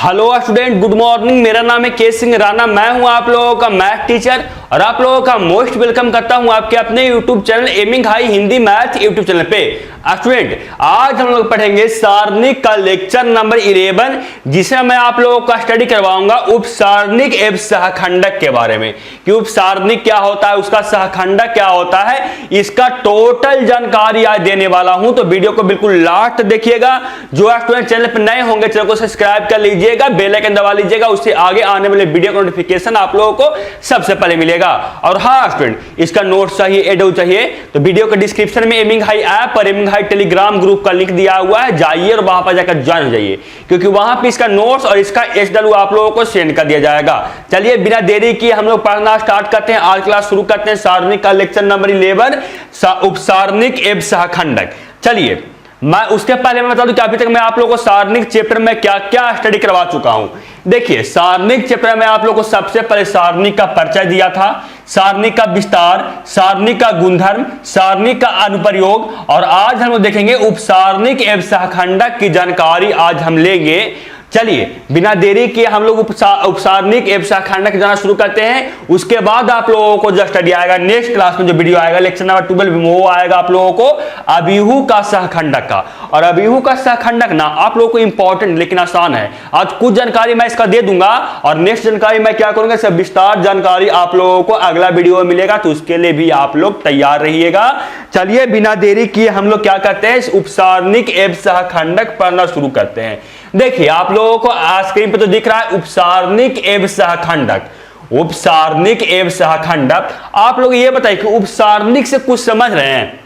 Hello student, good morning. मेरा नाम है के सिंह राणा। मैं हूं आप लोगों का मैथ टीचर और आप लोगों का मोस्ट वेलकम करता हूं आपके अपने YouTube channel aiming high Hindi math YouTube channel पे। स्टूडेंट, आज हम लोग पढ़ेंगे सारणिक का लेक्चर नंबर 11, जिसे मैं आप लोगों का स्टडी करवाऊंगा उपसारणिक एवं सहखंडक के बारे में कि उपसारणिक क्या होता है, उसका सहखंडक क्या होता है, इसका टोटल जानकारी आज देने वाला हूं। तो वीडियो को बिल्कुल लास्ट देखिएगा। जो स्टूडेंट चैनल पर नए होंगे चैनल को सब्सक्राइब कर लीजिएगा, बेल आइकन दबा लीजिएगा, उससे आगे आने वाले वीडियो का नोटिफिकेशन आप लोगों को सबसे पहले मिलेगा। और हाँ स्टूडेंट, इसका नोट चाहिए, एडो चाहिए तो वीडियो के डिस्क्रिप्शन में एमिंग हाई ऐप और एमिंग हाई टेलीग्राम ग्रुप का लिंक दिया हुआ है, जाइए और वहां पर जाकर ज्वाइन हो जाइए, क्योंकि वहां पे इसका नोट्स और इसका एचडब्ल्यू आप लोगों को सेंड कर दिया जाएगा। चलिए बिना देरी किए हम लोग पढ़ना स्टार्ट करते हैं। आज क्लास शुरू करते हैं सारणिक का लेक्चर नंबर 11 उपसारणिक एवं सहखंडक। चलिए मैं उसके पहले मैं बता दूं कि अभी तक मैं आप लोगों को सारणिक चैप्टर में क्या क्या स्टडी करवा चुका हूं। देखिए, सारणिक चैप्टर में आप लोगों को सबसे पहले सारणिक का परिचय दिया था, सारणिक का विस्तार, सारणिक का गुणधर्म, सारणिक का अनुप्रयोग, और आज हम लोग देखेंगे उपसारणिक एवं सहखंडक की जानकारी आज हम लेंगे। चलिए बिना देरी के हम लोग उपसारणिक एवं सहखंडक जाना शुरू करते हैं। उसके बाद आप लोगों को जो स्टडी आएगा नेक्स्ट क्लास में, जो वीडियो आएगा लेक्चर नंबर 12, वो आएगा आप लोगों को अभिहु का सहखंडक का। और अभिहु का सहखंडक ना आप लोगों को इंपॉर्टेंट लेकिन आसान है। आज कुछ जानकारी मैं इसका दे दूंगा और नेक्स्ट जानकारी मैं क्या करूंगा, सब विस्तार जानकारी आप लोगों को अगला वीडियो में मिलेगा, तो उसके लिए भी आप लोग तैयार रहिएगा। चलिए बिना देरी किए हम लोग क्या करते हैं, उपसारणिक एवं सहखंडक पढ़ना शुरू करते हैं। देखिए आप लोगों को स्क्रीन पे तो दिख रहा है उपसारणिक एवं सहखंडक, उपसारणिक एवं सहखंडक। आप लोग ये बताइए कि उपसारणिक से कुछ समझ रहे हैं?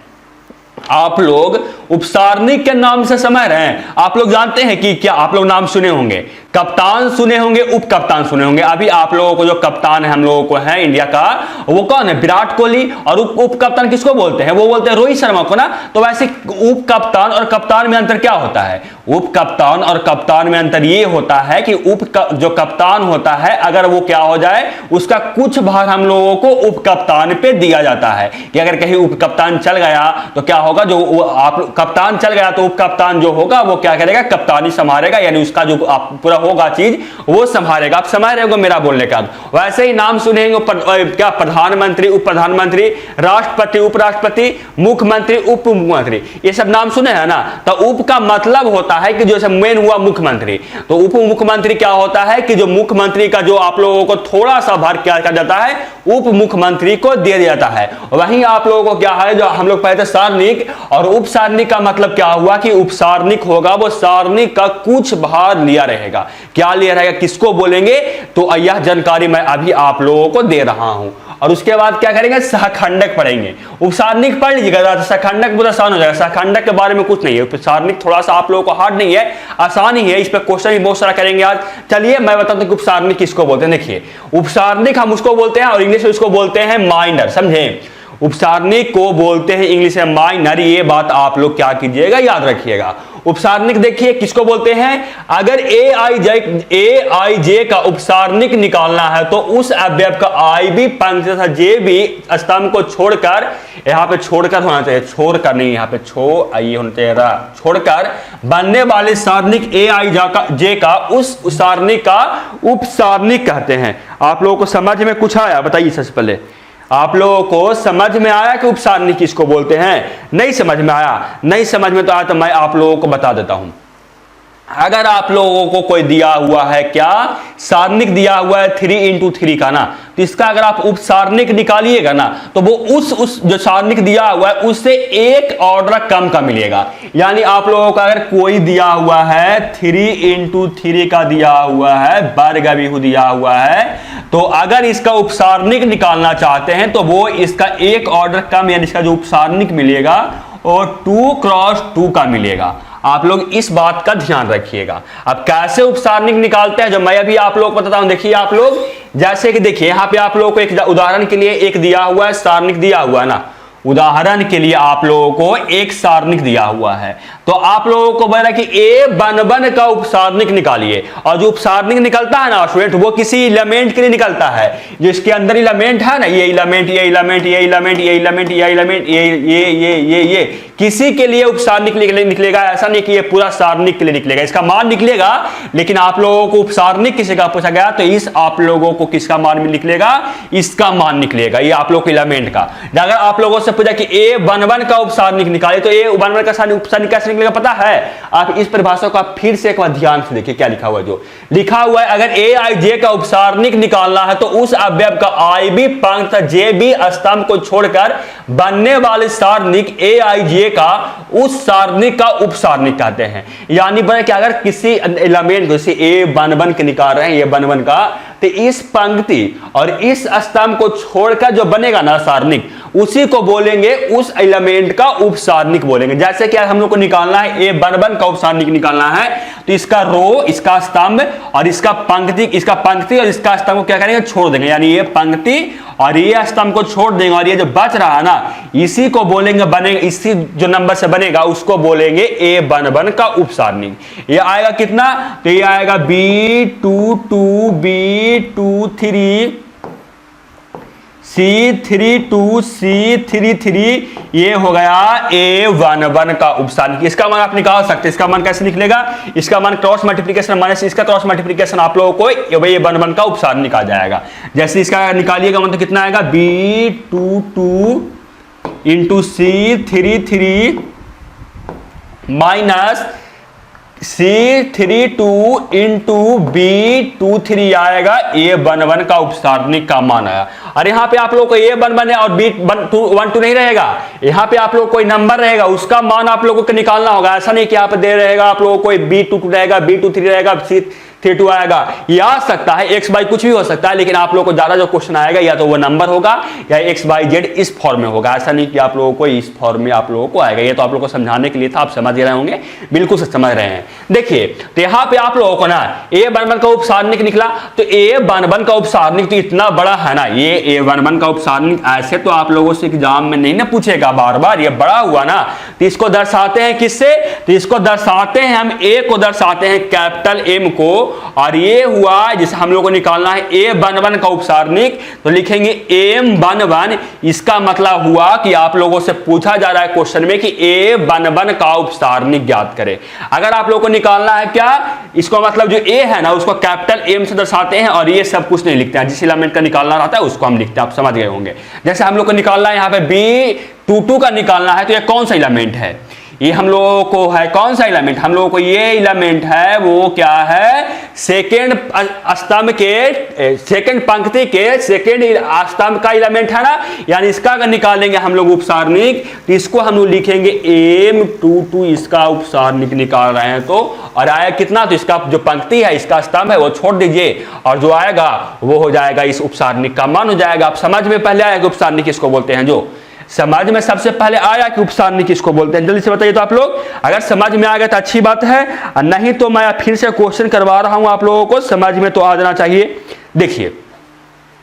आप लोग उपसारणिक के नाम से समझ रहे हैं? आप लोग जानते हैं कि क्या आप लोग नाम सुने होंगे, कप्तान सुने होंगे, उप कप्तान सुने होंगे। अभी आप लोगों को जो कप्तान है हम लोगों को है इंडिया का, वो कौन है? विराट कोहली। और उप कप्तान किसको बोलते हैं? वो बोलते हैं रोहित शर्मा को ना। तो वैसे उप कप्तान और कप्तान में अंतर क्या होता है? उप कप्तान और कप्तान में अंतर ये होता है कि जो कप्तान होता है अगर वो क्या हो जाए, उसका कुछ भाग हम लोगों को उप कप्तान पे दिया जाता है कि अगर कहीं उप कप्तान चल गया तो क्या होगा, जो आप कप्तान चल गया तो उप कप्तान जो होगा वो क्या करेगा, कप्तानी संभालेगा, यानी उसका जो पूरा होगा चीज वो संभालेगा। आप समझ रहे हो मेरा बोलने का? वैसे ही नाम सुनेंगे क्या, प्रधानमंत्री, उप प्रधानमंत्री, राष्ट्रपति, उपराष्ट्रपति, मुख्यमंत्री, उप मुख्यमंत्री, ये सब नाम सुने हैं ना। तो उप का मतलब होता है कि जो मेन हुआ मुख्यमंत्री, तो उप मुख्यमंत्री क्या होता है कि जो मुख्यमंत्री का जो आप लोगों को थोड़ा सा भार क्या कर जाता है, उप मुख्यमंत्री को दे दिया जाता है। वहीं आप लोगों को क्या है, जो हम लोग पढ़े थे सारणिक, और उपसारणिक का मतलब क्या हुआ कि उपसारणिक होगा वो सारणिक का कुछ भार लिया रहेगा। क्या लिया रहेगा, किसको बोलेंगे, तो यह जानकारी मैं अभी आप लोगों को दे रहा हूं। और उसके बाद क्या करेंगे, सहखंडक पढ़ेंगे। उपसारणिक पढ़ लीजिएगा, सहखंडक बहुत आसान हो जाएगा। सहखंडक के बारे में कुछ नहीं है, उपसारणिक थोड़ा सा आप लोगों को हार्ड नहीं है, आसान ही है। इस पर क्वेश्चन भी बहुत सारा करेंगे आज। चलिए मैं बताता हूं कि उपसारणिक किसको बोलते हैं। देखिए, उपसारणिक हम उसको बोलते हैं और इंग्लिश में उसको बोलते हैं माइनर। समझे? उपसारणिक को बोलते हैं इंग्लिश में माइनर। ये बात आप लोग क्या कीजिएगा, याद रखिएगा। उपसारणिक देखिए किसको बोलते हैं, अगर ए आई जे का उपसारणिक निकालना है तो उस अवयव का आई भी पंक्ति तथा जे भी स्तंभ को छोड़कर, यहां पे छोड़कर होना चाहिए, छोड़कर नहीं, यहां पे ये होना चाहिए, छोड़कर बनने वाले सारणिक ए आई जे का उस सारणिक का उपसारणिक कहते हैं। आप लोगों को समझ में कुछ आया? बताइए सबसे पहले, आप लोगों को समझ में आया कि उपसारणिक किसको बोलते हैं? नहीं समझ में आया? नहीं समझ में तो आया तो मैं आप लोगों को बता देता हूं। अगर आप लोगों को कोई दिया हुआ है, क्या सारणिक दिया हुआ है 3x3 का ना, तो इसका अगर आप उपसारणिक निकालिएगा ना तो वो उस जो सारणिक दिया हुआ है उससे एक ऑर्डर कम का मिलेगा। यानी आप लोगों का अगर कोई दिया हुआ है 3x3 का दिया हुआ है, वर्ग अभिहु दिया हुआ है, तो अगर इसका उपसारणिक निकालना चाहते हैं तो वो इसका एक ऑर्डर कम, यानी इसका जो उपसारणिक मिलेगा वो 2x2 का मिलेगा। आप लोग इस बात का ध्यान रखिएगा। अब कैसे उपसारणिक निकालते हैं जो मैं अभी आप लोगों को बताता हूं। देखिए आप लोग, जैसे कि देखिए यहां पे आप लोगों को एक उदाहरण के लिए एक दिया हुआ है, सारणिक दिया हुआ है ना, उदाहरण के लिए आप लोगों को एक सारणिक दिया हुआ है, तो आप लोगों को बोला कि ए बन बन का उपसारणिक निकालिए, और जो उपसारणिक निकलता है ना स्टूडेंट, वो किसी एलिमेंट के लिए निकलता है, जो इसके अंदर एलिमेंट है ना, ये एलिमेंट ये एलिमेंट ये एलिमेंट ये एलिमेंट ये एलिमेंट ये किसी के लिए उपसारणिक निकलेगा। ऐसा नहीं कि ये पूरा सारणिक के लिए निकलेगा, इसका मान निकलेगा, लेकिन आप लोगों को उपसारणिक किसी का पूछा गया तो इस आप लोगों को किसका मान निकलेगा, इसका मान निकलेगा, ये आप लोग के एलिमेंट का। अगर आप लोगों से पूछा कि ए बन बन का उपसारणिक निकाले, तो ए बन बन का उपसारणिक कैसे निकलेगा पता है? आप इस परिभाषा को आप फिर से एक बार ध्यान से देखिए, क्या लिखा हुआ है, जो लिखा हुआ है, अगर ए आई जे का उपसारणिक निकालना है तो उस अवयव का आई बी पंक्त जे बी स्तंभ को छोड़कर बनने वाले सारणिक ए आई जे का उस सारणिक का उपसारणिक कहते हैं। यानी बोले कि अगर किसी एलिमेंट को, जैसे ए बन बन के निकाल रहे हैं, ये बन बन का, तो इस पंक्ति और इस स्तंभ को छोड़कर जो बनेगा ना सारणिक, उसी को बोलेंगे, उस एलिमेंट का उपसारणिक बोलेंगे। जैसे कि हम लोग को निकालना है ए बन बन का उपसारणिक निकालना है, तो इसका रो, इसका स्तंभ और इसका पंक्ति और इसका स्तंभ को क्या करेंगे, छोड़ देंगे, यानी ये पंक्ति और ये स्तंभ को छोड़ देंगे, और ये जो बच रहा है ना, इसी को बोलेंगे बनेगा, इसी जो नंबर से बनेगा उसको बोलेंगे ए बन बन का उपसारणिक। ये आएगा कितना, तो ये आएगा B22 B23 C32 C33, ये हो गया A11 का उपसारणिक। इसका मान आप निकाल सकते हैं। इसका मान कैसे निकलेगा, इसका मान क्रॉस मल्टीप्लिकेशन माइनस इसका क्रॉस मल्टीप्लिकेशन, आप लोगों को A11 का उपसारणिक आ जाएगा। जैसे इसका निकालिएगा मतलब कितना आएगा, B22 into C33 minus C32 into B23 आएगा A11 का उपसारणिक का मान आया। और यहाँ पे आप लोग को A11 है और B12 नहीं रहेगा, यहाँ पे आप लोग कोई नंबर रहेगा, उसका मान आप लोगों को निकालना होगा। ऐसा नहीं कि यहाँ पे दे रहेगा आप लोगों को B22 रहेगा, B23 रहेगा, C32 आएगा, ये आ सकता है, x बाई कुछ भी हो सकता है, लेकिन आप लोगों को ज्यादा जो क्वेश्चन आएगा या तो वो नंबर होगा या x बाई जेड इस फॉर्म में होगा। ऐसा नहीं कि आप लोगों को इस फॉर्म में आप लोगों को आएगा। ये तो आप लोगों को समझाने के लिए था, आप समझ रहे होंगे, बिल्कुल से समझ रहे हैं। देखिए तो यहाँ पे आप लोगों को ना ए बन बन का उपसारणिक निकला, तो ए बन बन का उपसारणिक तो इतना बड़ा है ना, ये ए बन बन का उपसारणिक ऐसे तो आप लोगों से एग्जाम में नहीं ना पूछेगा बार बार, ये बड़ा हुआ ना, तो इसको दर्शाते हैं किससे, तो इसको दर्शाते हैं हम ए को दर्शाते हैं कैपिटल एम को, और ये हुआ जिसे हम लोग को निकालना है ए बन बन का उपसारणिक, तो लिखेंगे एम बन बन। इसका मतलब हुआ कि आप लोगों से पूछा जा रहा है क्वेश्चन में कि ए बन बन का उपसारणिक ज्ञात करें। अगर आप लोगों को निकालना है क्या, इसको मतलब जो ए है ना उसको कैपिटल एम से दर्शाते हैं, और ये सब कुछ नहीं लिखते हैं, जिस एलिमेंट का निकालना रहता है उसको हम लिखते हैं, आप समझ गए होंगे। जैसे हम लोग को निकालना है यहाँ पे B22 का निकालना है, तो ये कौन सा एलिमेंट है, ये हम लोगों को है कौन सा एलिमेंट, हम लोगों को ये एलिमेंट है, वो क्या है, सेकेंड स्तंभ के, सेकेंड पंक्ति के सेकेंड स्तंभ का एलिमेंट है ना, यानी इसका अगर निकालेंगे हम लोग उपसारणिक, तो इसको हम लोग लिखेंगे M22, इसका उपसारणिक निकाल रहे हैं तो, और आया कितना, तो इसका जो पंक्ति है, इसका स्तंभ है वो छोड़ दीजिए, और जो आएगा वो हो जाएगा इस उपसारणिक का मान हो जाएगा। आप समझ में पहले आएगा उपसारणिक किसको बोलते हैं, जो समझ में सबसे पहले आया कि उपसारणिक किसको बोलते हैं, जल्दी से बताइए तो आप लोग। अगर समझ में आ गया तो अच्छी बात है, और नहीं तो मैं फिर से क्वेश्चन करवा रहा हूं, आप लोगों को समझ में तो आ जाना चाहिए। देखिए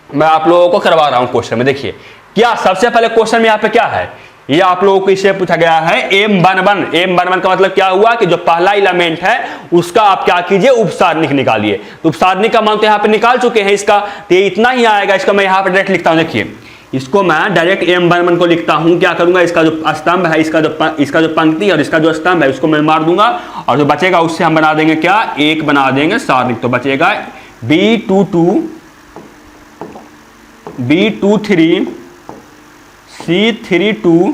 मैं आप लोगों को करवा रहा हूं क्वेश्चन में, देखिए क्या सबसे पहले क्वेश्चन में यहाँ पे क्या है, ये आप लोगों को इससे पूछा गया है एम बन बन। एम बन बन का मतलब क्या हुआ कि जो पहला एलिमेंट है उसका आप क्या कीजिए, उपसारणिक निकालिए। तो उपसारणिक का मान तो यहाँ पे निकाल चुके हैं इसका, तो ये इतना ही आएगा। इसका मैं यहाँ पे डायरेक्ट लिखता हूँ, देखिए इसको मैं डायरेक्ट एम बन बन को लिखता हूं, क्या करूंगा, इसका जो स्तंभ है, इसका जो पंक्ति और इसका जो स्तंभ है उसको मैं मार दूंगा, और जो बचेगा उससे हम बना देंगे क्या, एक बना देंगे सारणिक। तो बचेगा B22 B23 C32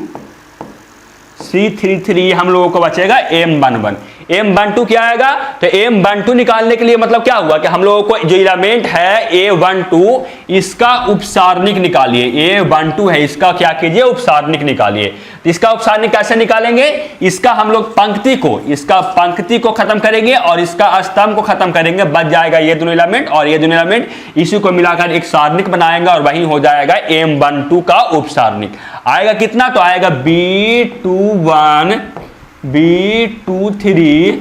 C33, हम लोगों को बचेगा एम बन बन। M12 क्या आएगा, तो M12 निकालने के लिए मतलब क्या हुआ कि हम लोगों को जो एलिमेंट है A12 इसका उपसारणिक निकालिए। A12 है, इसका क्या कीजिए, उपसारणिक निकालिए। तो इसका उपसारणिक कैसे निकालेंगे, इसका हम लोग इसका पंक्ति को खत्म करेंगे और इसका स्तंभ को खत्म करेंगे, बच जाएगा ये दोनों एलिमेंट और ये दोनों एलिमेंट, इसी को मिलाकर एक सारणिक बनाएंगे और वही हो जाएगा M12 का उपसारणिक। आएगा कितना, तो आएगा B21 B23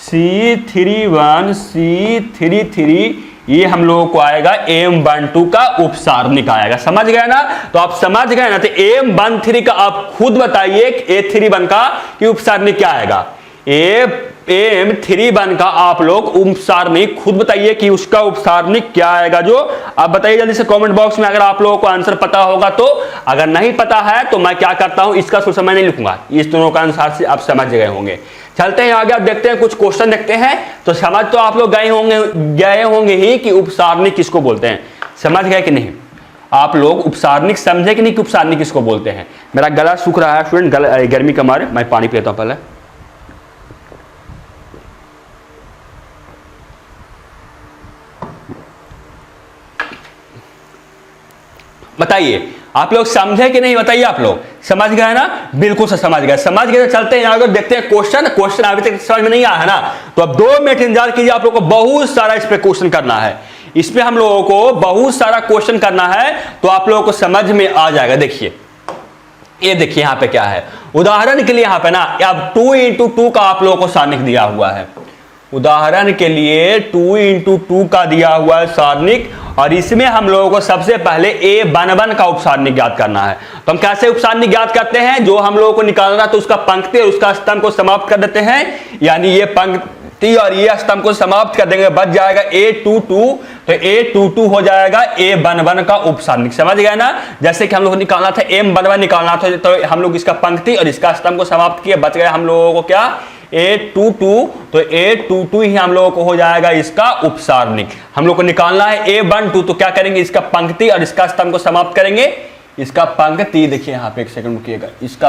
C31 C33 ये हम लोगों को आएगा M12 का उपसारणिक आएगा। समझ गए ना? तो आप समझ गए ना? तो M13 का आप खुद बताइए A31 का कि उपसारणिक क्या आएगा। M31 का आप लोग उपसारणिक खुद बताइए कि उसका उपसारणिक क्या आएगा। जो आप बताइए जल्दी से कमेंट बॉक्स में, अगर आप लोगों को आंसर पता होगा तो। अगर नहीं पता है तो मैं क्या करता हूं, इसका सोल्यूशन मैं नहीं लिखूंगा, इस दोनों का आंसर से आप समझ गए होंगे। चलते हैं आगे, आप देखते हैं कुछ क्वेश्चन देखते हैं। तो समझ तो आप लोग गए होंगे ही कि उपसारणिक किसको बोलते हैं। समझ गए कि नहीं? आप लोग उपसारणिक समझे कि नहीं कि उपसारणिक किसको बोलते हैं। मेरा गला सूख रहा है स्टूडेंट, गर्मी के मारे। मैं पानी पीता हूं पहले। बताइए आप लोग समझे कि नहीं, बताइए आप लोग समझ गए ना? बिल्कुल से समझ गए। समझ गए तो चलते हैं आगे, देखते हैं क्वेश्चन अभी तक समझ में नहीं आया है ना, तो अब 2 मिनट इंतजार कीजिए। आप लोगों को बहुत सारा इस पे क्वेश्चन करना है, इस पे हम लोगों को बहुत सारा क्वेश्चन करना है, तो आप लोगों को समझ में आ जाएगा। देखिए ये देखिए यहाँ पे क्या है, उदाहरण के लिए यहाँ पे ना अब 2 into 2 का आप लोगों को सारणिक दिया हुआ है। उदाहरण के लिए 2 into 2 का दिया हुआ है सारणिक, और इसमें हम लोगों को सबसे पहले A11 का उपसारणिक ज्ञात करना है। तो हम कैसे उपसारणिक ज्ञात करते हैं, जो हम लोगों को निकालना तो उसका पंक्ति और उसका स्तंभ को समाप्त कर देते हैं, यानी ये पंक्ति और ये स्तंभ को समाप्त कर देंगे, बच जाएगा A22। तो A22 हो जाएगा A11 का उपसारणिक। समझ गए ना? जैसे कि हम लोग को निकालना था M11 निकालना था, तो हम लोग इसका पंक्ति और इसका स्तंभ को समाप्त किए, बच गया हम लोगों को क्या, A22। तो A22 ही हम लोगों को हो जाएगा इसका उपसारणिक। हम लोग को निकालना है A12, तो क्या करेंगे, इसका पंक्ति और इसका स्तंभ को समाप्त करेंगे। इसका पंक्ति देखिए यहाँ पे, एक सेकंड रुकिएगा, इसका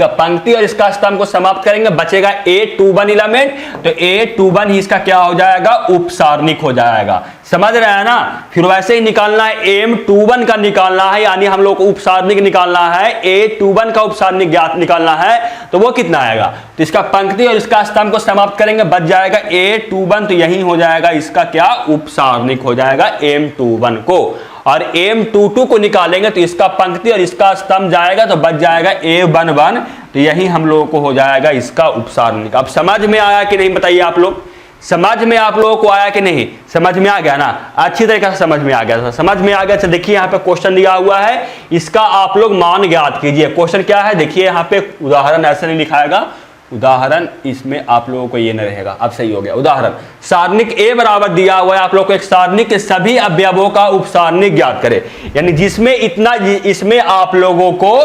पंक्ति और इसका स्तंभ को समाप्त करेंगे, बचेगा A21 एलिमेंट। तो A21 ही इसका क्या हो जाएगा, उपसारणिक हो जाएगा। समझ रहे हैं ना? फिर वैसे ही निकालना है M21 का निकालना है, यानी हम लोग को उपसारणिक निकालना है, A21 का उपसारणिक ज्ञात निकालना है, तो वो कितना आएगा, तो इसका पंक्ति और इसका स्तंभ को समाप्त करेंगे, बच जाएगा A21। तो यही हो जाएगा इसका क्या, उपसारणिक हो जाएगा M21 को। और M22 को निकालेंगे तो इसका पंक्ति और इसका स्तंभ जाएगा, तो बच जाएगा A11। तो यही हम लोगों को हो जाएगा इसका उपसारणिक। अब समझ में आया कि नहीं, बताइए आप लोग, समझ में आप लोगों को आया कि नहीं? समझ में आ गया ना? अच्छी तरीके से समझ में आ गया था। समझ में आ गया तो देखिए यहाँ पे क्वेश्चन दिया हुआ है, इसका आप लोग मान ज्ञात कीजिए। क्वेश्चन क्या है देखिए, यहाँ पे उदाहरण ऐसे नहीं लिखाएगा, उदाहरण इसमें आप लोगों को ये नहीं रहेगा। अब सही हो गया। उदाहरण सारणिक A बराबर दिया हुआ है आप लोग को, एक सारणिक के सभी अवयवों का उपसारणिक ज्ञात करें, यानी जिसमें इतना, इसमें आप लोगों को,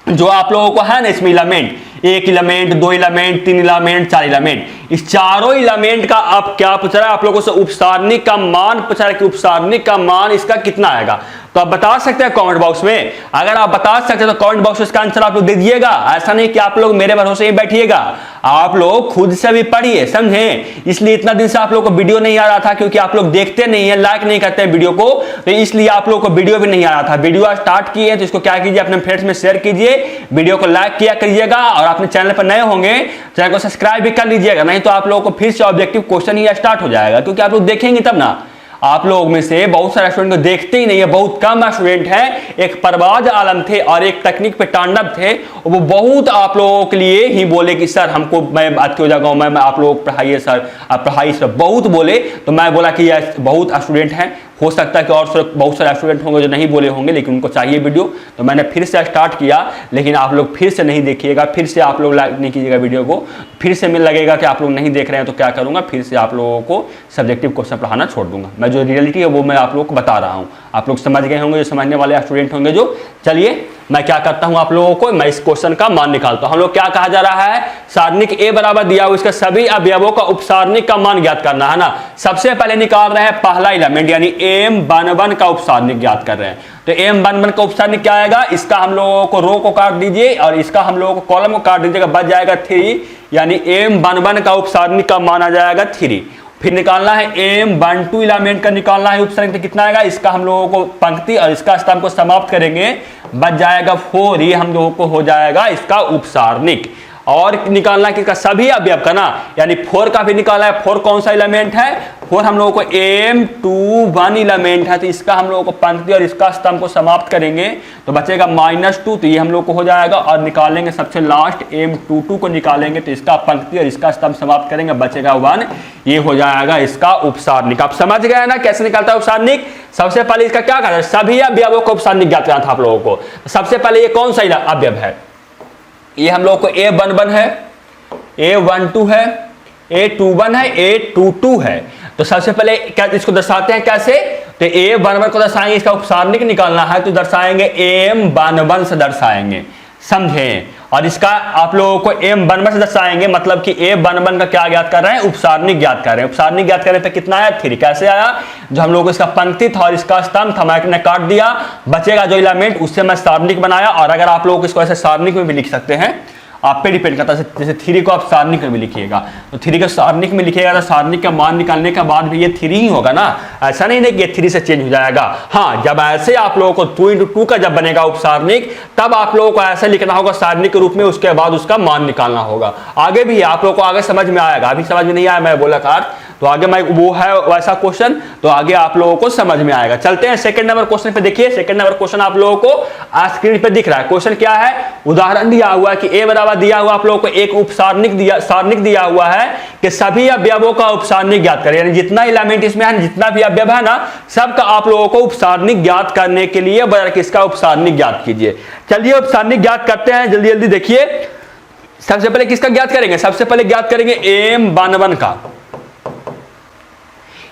जो आप लोगों को है ना इसमें element, 1 element, 2 element, 3 element, 4 element, इस चारों एलिमेंट का अब क्या पूछ रहा है आप लोगों से, उपसारणिक का मान पूछ रहा है कि उपसारणिक का मान इसका कितना आएगा। तो आप बता सकते हैं कमेंट बॉक्स में, अगर आप बता सकते हैं तो कमेंट बॉक्स में इसका आंसर आप लोग दे दीजिएगा। ऐसा नहीं कि आप लोग मेरे भरोसे ही बैठिएगा, आप लोग खुद से भी पढ़िए, समझे। इसलिए इतना दिन से आप लोग को वीडियो नहीं आ रहा था, क्योंकि आप लोग देखते नहीं है, लाइक नहीं करते हैं वीडियो को, तो इसलिए आप लोग को वीडियो भी नहीं आ रहा था। वीडियो स्टार्ट किए तो इसको क्या कीजिए, अपने फ्रेंड्स में शेयर कीजिए, वीडियो को लाइक किया करिएगा, और अपने चैनल पर नए होंगे चैनल को सब्सक्राइब भी कर लीजिएगा, नहीं तो आप लोगों को फिर से ऑब्जेक्टिव क्वेश्चन ही स्टार्ट हो जाएगा, क्योंकि आप लोग देखेंगे तब ना। आप लोग में से बहुत सारे स्टूडेंट को देखते ही नहीं है, बहुत कम स्टूडेंट हैं। एक परवाज आलम थे और एक तकनीक पे तांडव थे, वो बहुत आप लोगों के लिए ही बोले कि सर हमको, मैं बात हो जाऊंगा, मैं आप लोग पढ़ाइए सर, आप पढ़ाइए सर, बहुत बोले। तो मैं बोला कि ये बहुत स्टूडेंट हैं, हो सकता है कि और बहुत सारे स्टूडेंट होंगे जो नहीं बोले होंगे, लेकिन उनको चाहिए वीडियो, तो मैंने फिर से स्टार्ट किया। लेकिन आप लोग फिर से नहीं देखिएगा, फिर से आप लोग लाइक नहीं कीजिएगा वीडियो को, फिर से मैं लगेगा कि आप लोग नहीं देख रहे हैं, तो क्या करूंगा, फिर से आप लोगों को सब्जेक्टिव क्वेश्चन पढ़ाना छोड़ दूंगा। मैं जो रियलिटी है वो मैं आप लोगों को बता रहा हूँ, आप लोग समझ गए होंगे, जो समझने वाले स्टूडेंट होंगे जो। चलिए मैं क्या करता हूं आप लोगों को, मैं इस क्वेश्चन का मान निकालता हूं। हम लोग क्या कहा जा रहा है, सारणिक A बराबर दिया हुआ, इसका सभी अवयवों का उपसारणिक का मान ज्ञात करना है ना। सबसे पहले निकाल रहे हैं पहला एलिमेंट, यानी M11 का उपसारणिक ज्ञात कर रहे हैं। तो M11 का उपसारणिक क्या आएगा, इसका हम लोगों को रो को काट दीजिए और इसका हम लोगों को कॉलम को काट दीजिएगा, बच जाएगा 3, यानी M11 का उपसारणिक का मान आ जाएगा 3। फिर निकालना है M12 एलिमेंट का निकालना है उपसारणिक, तो कितना आएगा, इसका हम लोगों को पंक्ति और इसका स्तंभ को समाप्त करेंगे, बच जाएगा 4, ये हम लोगों को हो जाएगा इसका उपसारणिक। और निकालना किसका, सभी अवयव का ना, यानी 4 का भी निकालना है। 4 कौन सा एलिमेंट है, 4 हम लोगों को M21 एलिमेंट है, तो इसका हम लोगों को पंक्ति और इसका स्तंभ को समाप्त करेंगे तो बचेगा -2, तो ये हम लोग को हो जाएगा। और निकालेंगे सबसे लास्ट M22 को निकालेंगे तो इसका पंक्ति और इसका स्तंभ समाप्त करेंगे, बचेगा 1, ये हो जाएगा इसका उपसारणिक। आप समझ गए ना कैसे निकालता है उपसारणिक। सबसे पहले इसका क्या करना है, सभी अवयवों को उपसारणिक ज्ञात करना था आप लोगों को। सबसे पहले ये कौन सा अवयव है, ये हम लोग को A11 है, A12 है, A21 है, A22 है। तो सबसे पहले क्या इसको दर्शाते हैं कैसे, तो A11 को दर्शाएंगे, इसका उपसारणिक निकालना है तो दर्शाएंगे M11 से दर्शाएंगे, समझे। और इसका आप लोगों को M11 से दर्शाएंगे, मतलब कि A11 का क्या ज्ञात कर रहे हैं, उपसारणिक ज्ञात कर रहे हैं। उपसारणिक ज्ञात करने पे कितना आया, 3। कैसे आया, जो हम लोगों को इसका पंक्ति था और इसका स्तंभ था मैंने काट दिया, बचेगा जो एलिमेंट उससे मैं सारणिक बनाया। और अगर आप लोगों को इसको ऐसे सारणिक में भी लिख सकते हैं, आप पे डिपेंड करता है, जैसे 3 को आप सारणिक में भी लिखिएगा, तो 3 को सारणिक में लिखिएगा तो सारणिक का मान निकालने के बाद भी ये 3 ही होगा ना, ऐसा नहीं है कि ये 3 से चेंज हो जाएगा। हाँ, जब ऐसे आप लोगों को 2 × 2 का जब बनेगा उपसारणिक, तब आप लोगों को ऐसे लिखना होगा सारणिक के रूप में, उसके बाद उसका मान निकालना होगा। आगे भी आप लोगों को आगे समझ में आएगा, अभी समझ में नहीं आया मैं बोला था, तो आगे मैं वो है वैसा क्वेश्चन, तो आगे आप लोगों को समझ में आएगा। चलते हैं सेकंड नंबर क्वेश्चन पे। देखिए सेकंड नंबर क्वेश्चन आप लोगों को स्क्रीन पे दिख रहा है। क्वेश्चन क्या है, उदाहरण दिया हुआ है कि A बराबर दिया हुआ आप लोगों को एक उपसारणिक दिया हुआ है कि सभी अवयवों का उपसारणिक ज्ञात करें, यानी जितना एलिमेंट इसमें है, जितना भी अवयव है ना, सबका आप लोगों को उपसारणिक ज्ञात करने के लिए किसका उपसारणिक ज्ञात कीजिए। चलिए उपसारणिक ज्ञात करते हैं, जल्दी जल्दी देखिए। सबसे पहले किसका ज्ञात करेंगे, सबसे पहले ज्ञात करेंगे M11 का।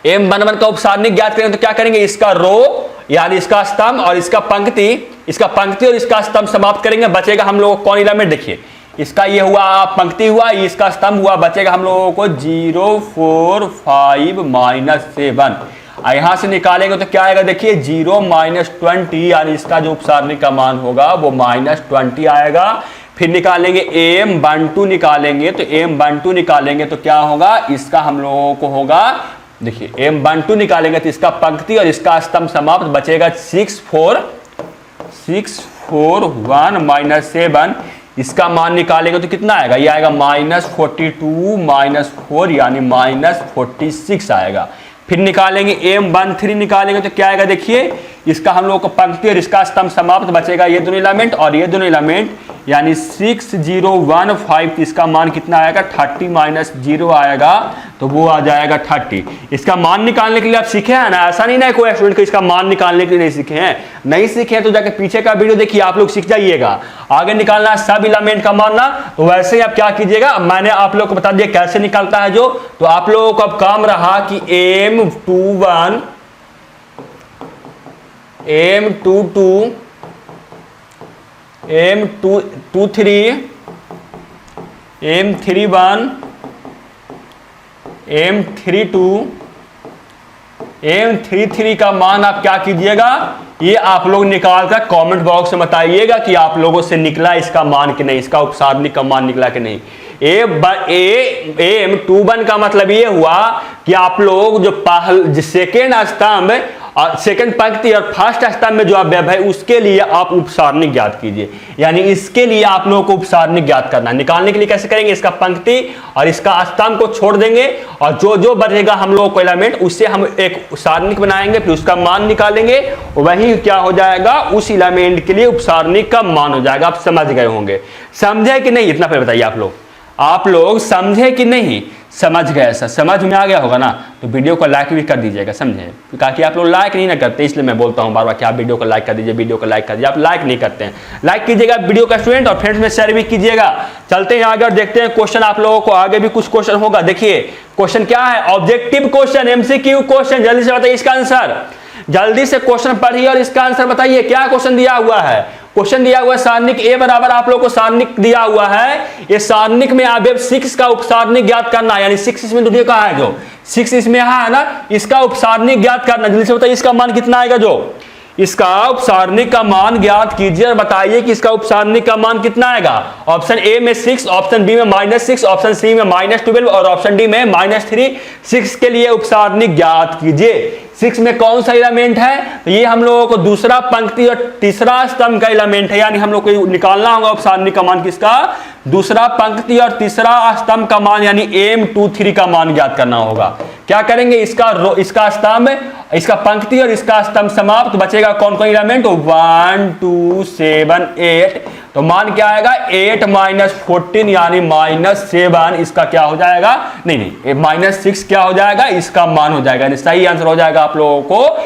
M11 का उपसारणिक ज्ञात करेंगे तो क्या करेंगे, इसका रो यानी इसका स्तंभ और इसका पंक्ति और इसका स्तंभ समाप्त करेंगे, बचेगा हम लोगों को कौन एलिमेंट, देखिए इसका ये हुआ पंक्ति हुआ, इसका स्तंभ हुआ, बचेगा हम लोगों को 0 4 5 -7। यहां से निकालेंगे तो क्या आएगा, देखिए 0 -20, यानी इसका जो उपसारणिक का मान होगा वो -20 आएगा। फिर निकालेंगे M12 निकालेंगे, तो M12 निकालेंगे तो क्या होगा, इसका हम लोगों को होगा, देखिए M12 निकालेंगे तो इसका पंक्ति और इसका स्तंभ समाप्त, बचेगा 6 4 1 -7। इसका मान निकालेंगे तो कितना आएगा, ये आएगा -42 -4 यानी -46 आएगा। फिर निकालेंगे M13 निकालेंगे तो क्या आएगा, देखिए इसका हम लोग को पंक्ति और इसका स्तंभ समाप्त, बचेगा ये दोनों एलिमेंट और ये दोनों एलिमेंट, यानी 6 0 1 5। इसका मान कितना आएगा, 30 -0 आएगा, तो वो आ जाएगा 30। इसका मान निकालने के लिए आप सीखे हैं ना, ऐसा नहीं ना कोई स्टूडेंट को इसका मान निकालने के लिए नहीं सीखे हैं, नहीं सीखे हैं तो जाके पीछे का वीडियो देखिए, आप लोग सीख जाइएगा। आगे निकालना है सब एलिमेंट का मानना, तो वैसे ही आप क्या कीजिएगा, मैंने आप लोग को बता दिया कैसे निकालता है जो, तो आप लोगों को अब काम रहा कि M21 M22 M23 M31 M32 M33 का मान आप क्या कीजिएगा, ये आप लोग निकाल कर कमेंट बॉक्स में बताइएगा कि आप लोगों से निकला इसका मान कि नहीं, इसका उपसारणिक का मान निकला कि नहीं। M21 का मतलब ये हुआ कि आप लोग जो सेकेंड स्तंभ और सेकंड पंक्ति और फर्स्ट स्तंभ में जो अवयव है उसके लिए आप उपसारणिक ज्ञात कीजिए, यानी इसके लिए आप लोगों को उपसारणिक ज्ञात करना है। निकालने के लिए कैसे करेंगे, इसका पंक्ति और इसका स्तंभ को छोड़ देंगे और जो जो बढ़ेगा हम लोगों को एलिमेंट उससे हम एक सारणिक बनाएंगे, फिर उसका मान निकालेंगे, वही क्या हो जाएगा, उस एलिमेंट के लिए उपसारणिक का मान हो जाएगा। आप समझ गए होंगे, समझे कि नहीं, इतना फिर बताइए आप लोग समझे कि नहीं, समझ गए, ऐसा समझ में आ गया होगा ना, तो वीडियो को लाइक भी कर दीजिएगा, समझे, ताकि आप लोग लाइक नहीं ना करते, इसलिए मैं बोलता हूँ बार बार कि आप वीडियो को लाइक कर दीजिए, वीडियो को लाइक कर दीजिए। आप लाइक नहीं करते हैं, लाइक कीजिएगा वीडियो का स्टूडेंट और फ्रेंड्स में शेयर भी कीजिएगा। चलते हैं आगे और देखते हैं क्वेश्चन, आप लोगों को आगे भी कुछ क्वेश्चन होगा। देखिए क्वेश्चन क्या है, ऑब्जेक्टिव क्वेश्चन, MCQ क्वेश्चन, जल्दी से बताइए इसका आंसर, जल्दी से क्वेश्चन पढ़िए और इसका आंसर बताइए। क्या क्वेश्चन दिया हुआ है, क्वेश्चन दिया हुआ है सारणिक A बराबर आप लोगों को सारणिक दिया हुआ है, ये सारणिक में अवयव 6 का उपसारणिक ज्ञात करना है, यानी 6 इसमें दूसरे का है, जो 6 इसमें है ना, इसका उपसारणिक ज्ञात करना। जल्दी से बताइए इसका मान कितना आएगा, जो इसका उपसारणिक का मान ज्ञात कीजिए और बताइए कि इसका उपसारणिक का मान कितना आएगा। ऑप्शन ए में 6, ऑप्शन बी में -6, ऑप्शन सी में -12 और ऑप्शन डी में -3। 6 के लिए उपसारणिक ज्ञात कीजिए। 6 में कौन सा एलिमेंट है, तो ये हम लोगों को दूसरा पंक्ति और तीसरा स्तंभ का एलिमेंट है, यानी हम लोग को निकालना होगा उपसारणिक का मान किसका, दूसरा पंक्ति और तीसरा स्तंभ का मान, यानी M23 का मान ज्ञात करना होगा। क्या करेंगे, इसका स्तंभ, इसका पंक्ति और इसका स्तंभ समाप्त, तो बचेगा कौन कौन एलिमेंट, 1 2 7 8। तो मान क्या आएगा, 8 - 14 यानी -7। इसका क्या हो जाएगा, नहीं -6 क्या हो जाएगा, इसका मान हो जाएगा, यानी सही आंसर हो जाएगा आप लोगों को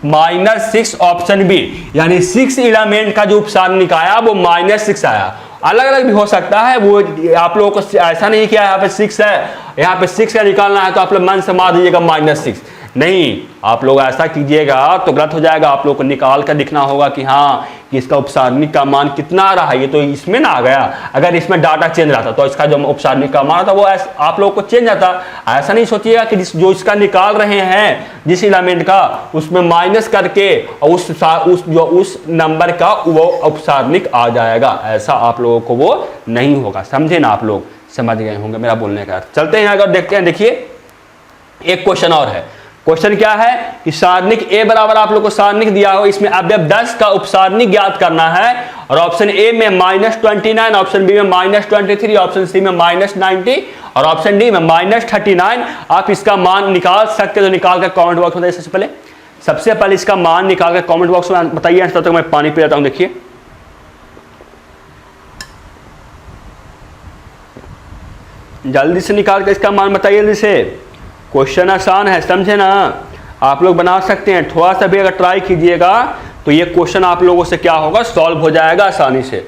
-6 ऑप्शन बी, यानी 6 एलिमेंट का जो उपसारणिक आया वो -6 आया। अलग अलग भी हो सकता है, वो आप लोगों को ऐसा नहीं किया यहाँ पे 6 है, यहाँ पे 6 का निकालना है तो आप लोग मन से मार दीजिएगा -6, नहीं, आप लोग ऐसा कीजिएगा तो गलत हो जाएगा। आप लोग को निकाल कर दिखना होगा कि हाँ कि इसका उपसारणिक का मान कितना आ रहा है, ये तो इसमें ना आ गया। अगर इसमें डाटा चेंज रहता तो इसका जो उपसारणिक का मान था वो आप लोग को चेंज आता। ऐसा नहीं सोचिएगा कि जो इसका निकाल रहे हैं जिस एलिमेंट का, उसमें माइनस करके उस नंबर का वो उपसारणिक आ जाएगा, ऐसा आप लोगों को वो नहीं होगा। समझे ना, आप लोग समझ गए होंगे मेरा बोलने का। चलते हैं अगर देखते हैं, देखिए एक क्वेश्चन और है। क्वेश्चन क्या है कि सारणिक ए बराबर आप लोग को सारणिक दिया हो, इसमें अवयव 10 का उपसारणिक ज्ञात करना है, और ऑप्शन ए में -29, ऑप्शन बी में -23, ऑप्शन सी में -90 और ऑप्शन डी में -39। आप इसका मान निकाल सकते हो तो निकाल कर कमेंट बॉक्स में बताइए। सबसे पहले इसका मान निकाल कर कमेंट बॉक्स में बताइए। तब तक मैं पानी पी लेता हूं। देखिए जल्दी से निकाल कर इसका मान बताइए जल्दी से। क्वेश्चन आसान है, समझे ना, आप लोग बना सकते हैं। थोड़ा सा भी अगर ट्राई कीजिएगा तो ये क्वेश्चन आप लोगों से क्या होगा, सॉल्व हो जाएगा आसानी से।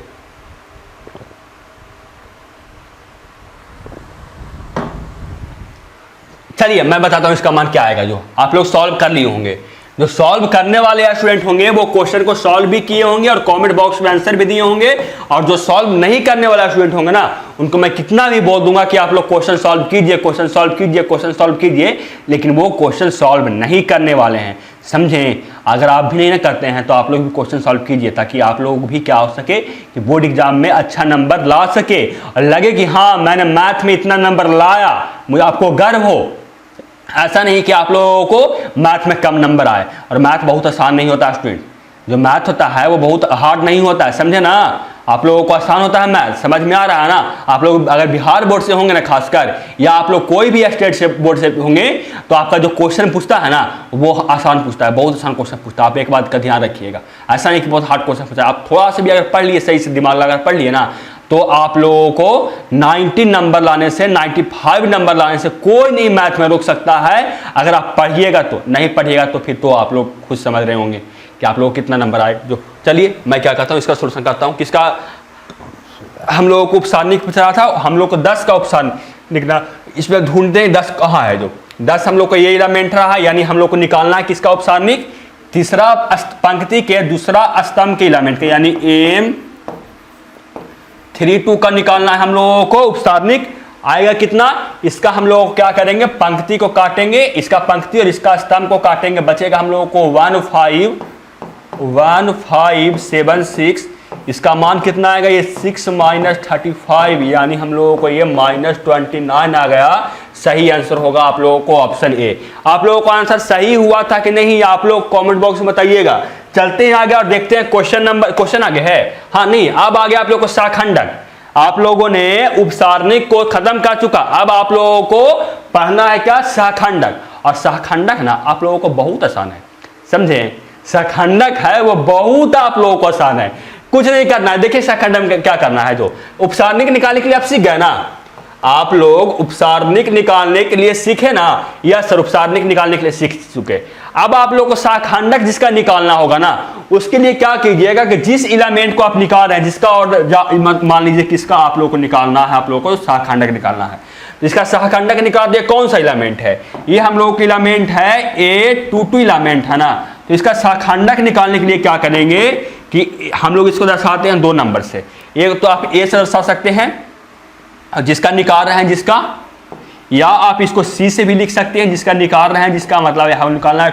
चलिए मैं बताता हूं इसका मान क्या आएगा, जो आप लोग सॉल्व कर लिए होंगे। जो सॉल्व करने वाले स्टूडेंट होंगे वो क्वेश्चन को सॉल्व भी किए होंगे और कमेंट बॉक्स में आंसर भी दिए होंगे, और जो सॉल्व नहीं करने वाला स्टूडेंट होंगे ना, उनको मैं कितना भी बोल दूंगा कि आप लोग क्वेश्चन सॉल्व कीजिए, क्वेश्चन सॉल्व कीजिए, क्वेश्चन सॉल्व कीजिए, लेकिन वो क्वेश्चन सॉल्व नहीं करने वाले हैं। समझें, अगर आप भी नहीं करते हैं तो आप लोग भी क्वेश्चन सॉल्व कीजिए, ताकि आप लोग भी क्या हो सके कि बोर्ड एग्जाम में अच्छा नंबर ला सके और लगे कि हाँ मैंने मैथ में इतना नंबर लाया, मुझे आपको गर्व हो। ऐसा नहीं कि आप लोगों को मैथ में कम नंबर आए। और मैथ बहुत आसान नहीं होता स्टूडेंट, जो मैथ होता है वो बहुत हार्ड नहीं होता है, समझे ना। आप लोगों को आसान होता है मैथ, समझ में आ रहा है ना। आप लोग अगर बिहार बोर्ड से होंगे ना खासकर, या आप लोग कोई भी स्टेट से बोर्ड से होंगे, तो आपका जो क्वेश्चन पूछता है ना वो आसान पूछता है, बहुत आसान क्वेश्चन पूछता है। आप एक बात का ध्यान रखिएगा, ऐसा नहीं कि बहुत हार्ड क्वेश्चन पूछता है। आप थोड़ा सा भी अगर पढ़ लिए, सही से दिमाग लगा पढ़ लिए ना, तो आप लोगों को 90 नंबर लाने से, 95 नंबर लाने से कोई नहीं मैथ में रोक सकता है, अगर आप पढ़िएगा तो। नहीं पढ़िएगा तो फिर तो आप लोग खुद समझ रहे होंगे कि आप लोग कितना नंबर आए। जो चलिए मैं क्या करता हूँ, इसका सोल्यूशन करता हूँ। किसका हम लोगों को उपसारणिक पूछ रहा था, हम लोग को 10 का उपसारणिक निकला, इसमें ढूंढते हैं 10 कहाँ है। जो 10 हम लोग को ये एलिमेंट रहा है, यानी हम लोग को निकालना है किसका उपसारणिक, तीसरा पंक्ति के दूसरा स्तंभ के एलिमेंट के, यानी M32 का निकालना है हम लोगों को। उपसारणिक आएगा कितना, इसका हम लोग क्या करेंगे, पंक्ति को काटेंगे, इसका पंक्ति और इसका स्तंभ को काटेंगे, बचेगा हम लोगों को 1576। इसका मान कितना आएगा, ये 6 - 35, यानी हम लोगों को ये -29 आ गया। सही आंसर होगा आप लोगों को ऑप्शन ए। आप लोगों का आंसर सही हुआ था कि नहीं, आप लोग कमेंट बॉक्स में बताइएगा। चलते हैं आगे और देखते हैं क्वेश्चन आगे है। हाँ नहीं, अब आगे आप लोगों को साखंडक। आप लोगों ने उपसारणिक को खत्म कर चुका, अब आप लोगों को पढ़ना है क्या, साखंडक। और साखंडक ना आप लोगों को बहुत आसान है, समझे। साखंडक है वो बहुत आप लोगों को आसान है, कुछ नहीं करना है। देखिए साखंडक में क्या करना है, जो उपसारणिक निकालने के लिए आप सीख गए ना, आप लोग उपसारणिक निकालने के लिए सीखे ना, या सर उपसारणिक निकालने के लिए सीख चुके। अब आप लोग को साखंडक जिसका निकालना होगा ना, उसके लिए क्या कीजिएगा कि जिस एलिमेंट को आप निकाल रहे हैं, जिसका और मान लीजिए किसका आप लोग को निकालना है, आप लोग को साखंडक निकालना है। जिसका साखंडक निकाल दिया, कौन सा एलिमेंट है, ये हम लोग का एलिमेंट है A22 एलिमेंट है ना। तो इसका साखंडक निकालने के लिए क्या करेंगे कि हम लोग इसको दर्शाते हैं 2 नंबर से। एक तो आप ए से दर्शा सकते हैं जिसका निकाल रहे हैं जिसका, या आप इसको सी से भी लिख सकते हैं जिसका निकाल रहे हैं जिसका, मतलब हम निकालना है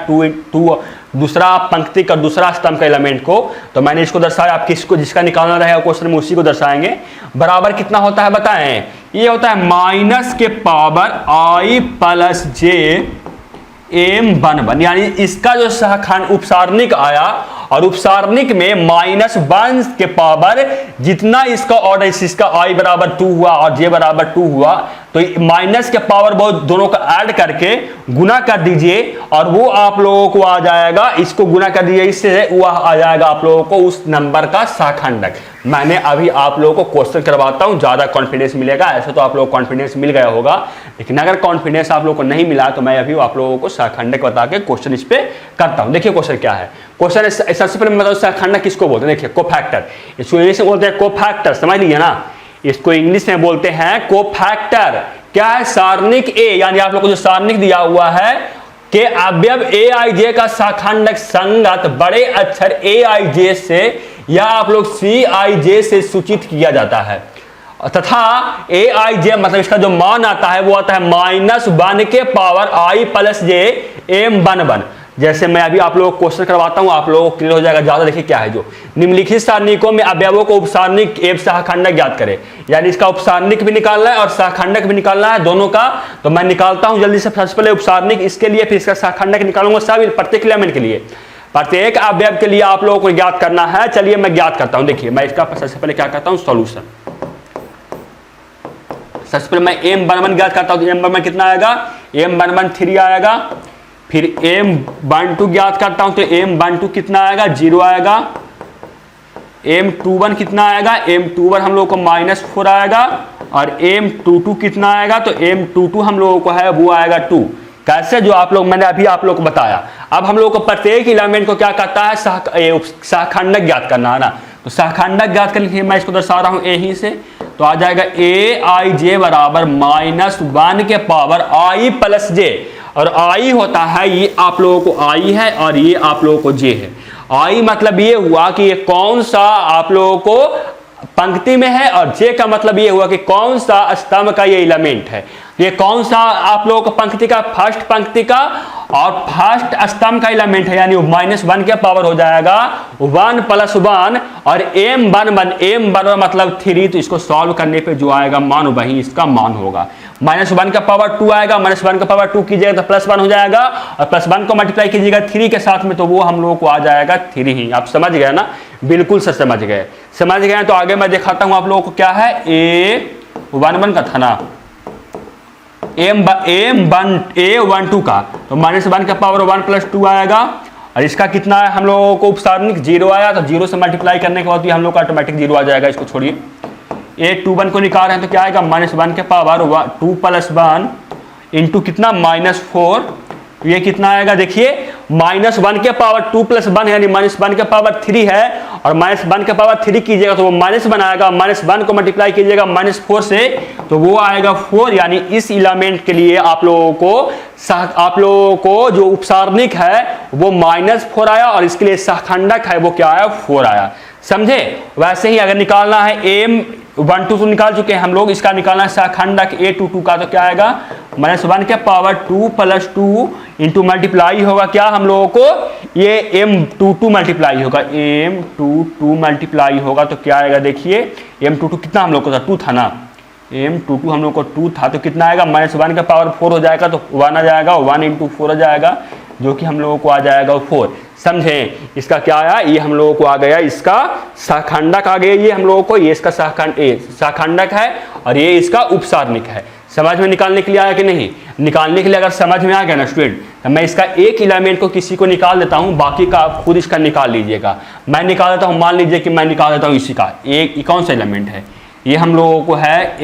दूसरा पंक्ति का दूसरा स्तंभ का एलिमेंट को, तो मैंने इसको दर्शाया। आप किसको जिसका निकालना रहेगा क्वेश्चन में उसी को दर्शाएंगे। बराबर कितना होता है बताएं, ये होता है माइनस के power i plus J m1 यानी इसका जो सहखंड उपसारणिक आया, और उपसारणिक में -1 के पावर जितना इसका ऑर्डर, इसका i बराबर 2 हुआ और j बराबर 2 हुआ, तो माइनस के पावर बहुत दोनों का ऐड करके गुना कर दीजिए और वो आप लोगों को आ जाएगा, इसको गुना कर दीजिए इससे, वो आ जाएगा आप लोगों को उस नंबर का सहखंडक। मैंने अभी आप लोगों को क्वेश्चन करवाता हूं, ज्यादा कॉन्फिडेंस मिलेगा। ऐसे तो आप लोगों को कॉन्फिडेंस मिल गया होगा, लेकिन अगर कॉन्फिडेंस आप लोगों को नहीं मिला तो मैं अभी आप लोगों को सहखंडक बता के क्वेश्चन इस पे करता हूं। देखिए क्वेश्चन क्या है। क्वेश्चन सबसे पहले मैं बताऊं सहखंडक किसको बोलते हैं। देखिए कोफैक्टर, इसको इंग्लिश में बोलते हैं कोफैक्टर, समझ लीजिए ना, इसको इंग्लिश में बोलते हैं कोफैक्टर। क्या है, सारणिक ए, यानी आप लोग को जो सारणिक दिया हुआ है कि अवयव ए आई जे का सहखंडक संगत बड़े अक्षर ए आई जे से या आप लोग सी आई जे से सूचित किया जाता है, तथा ए आई जे मतलब इसका जो मान आता है वो आता है -1 के power i plus J m1। जैसे मैं अभी आप लोगों को क्वेश्चन करवाता हूं, आप लोगों को क्लियर हो जाएगा ज्यादा। देखिए क्या है, जो निम्नलिखित सारणिकों में अवयवों को उपसारणिक एवं सहखंडक ज्ञात करें, यानी इसका उपसारणिक भी निकालना है और सहखंडक भी निकालना है दोनों का। तो मैं निकालता हूं जल्दी से। सबसे पहले उपसारणिक इसके लिए, फिर इसका सहखंडक निकालूंगा, सब प्रत्येक एलिमेंट के लिए, प्रत्येक अवयव के लिए आप लोगों को ज्ञात करना है। चलिए मैं ज्ञात करता हूं। देखिए मैं इसका सबसे पहले क्या करता हूं, सॉल्यूशन। सबसे पहले मैं m11 ज्ञात करता हूं, तो m11 कितना आएगा, m11 3 आएगा। फिर m12 ज्ञात करता हूं तो m12 कितना आएगा, 0 आएगा। m21 कितना आएगा, m21 हम लोगों को -4 आएगा। और m22 कितना आएगा, तो m22 हम लोगों को है वो आएगा 2। कैसे, जो आप लोग मैंने अभी आप लोग को बताया। अब हम लोग को प्रत्येक एलिमेंट को क्या करता है, सहखंडक ज्ञात करना है ना। तो सहखंडक ज्ञात करने के लिए मैं इसको दर्शा रहा हूं ए ही से, तो आ जाएगा ए आई जे बराबर -1 के पावर i प्लस जे, और i होता है ये आप लोगों को i है और ये आप लोगों को j है। i मतलब ये हुआ कि ये कौन सा आप लोगों को पंक्ति में है, और j का मतलब ये हुआ कि कौन सा स्तंभ का ये एलिमेंट है। ये कौन सा आप लोगों को पंक्ति का, फर्स्ट पंक्ति का और फर्स्ट स्तंभ का एलिमेंट है, यानी -1 के पावर हो जाएगा 1 + 1 और m1 मतलब 3। तो इसको सॉल्व करने पे जो आएगा मान वही इसका मान होगा। -1 का पावर 2 आएगा, -1 का पावर 2 कीजिएगा तो +1 हो जाएगा, और +1 को मल्टीप्लाई कीजिएगा 3 के साथ में, तो वो हम लोगों को आ जाएगा 3 ही। आप समझ गए ना, बिल्कुल सर समझ गए। समझ गए तो आगे मैं दिखाता हूं आप लोगों को क्या है। a11 का था ना, a12 का, तो -1 का पावर 1 + 2 आएगा। और इसका कितना है हम लोगों को उपसारणिक 0 आया, तो 0 से मल्टीप्लाई करने के बाद हम लोग का ऑटोमेटिक 0 आ जाएगा। इसको छोड़िए, a21 को निकाल रहे हैं तो क्या आएगा, -1 के पावर 2 + 1 इंटू कितना -4, ये कितना आएगा, देखिए -1 के पावर 2 + 1 यानी -1 के पावर 3 है, और -1 के पावर 3 कीजिएगा तो वो -1 आएगा। -1 को मल्टीप्लाई कीजिएगा -4 से, तो वो आएगा 4। यानी इस एलिमेंट के लिए आप लोगों को जो उपसारणिक है वो -4 आया, और इसके लिए सहखंडक है वो क्या आया, 4 आया। समझे। वैसे ही अगर निकालना है m12 तो निकाल चुके हैं हम लोग, इसका निकालना है सहखंडक a22 का, तो क्या आएगा, -1 के पावर 2 + 2 इंटू मल्टीप्लाई होगा क्या हम लोगों को, ये m22 मल्टीप्लाई होगा, m22 मल्टीप्लाई होगा तो क्या आएगा, देखिए m22 कितना हम लोग को था, 2 था ना, m22 हम लोग को 2 था, तो कितना आएगा, -1 का पावर 4 हो जाएगा, तो 1 आ जाएगा, 1 × 4 हो जाएगा, जो कि हम लोगों को आ जाएगा 4। समझे। इसका क्या आया, ये हम लोगों को आ गया, इसका सहखंडक आ गया, ये हम लोगों को, ये इसका सहखंडक है और ये इसका उपसारणिक है। समझ में निकालने के लिए आया कि नहीं, निकालने के लिए अगर समझ में आ गया ना स्टूडेंट, तो मैं इसका एक एलिमेंट को किसी को निकाल देता हूं, बाकी का आप खुद इसका निकाल लीजिएगा। मैं निकाल देता हूं, मान लीजिए कि मैं निकाल देता हूं इसी का एक, कौन सा एलिमेंट है, ये हम लोगों को है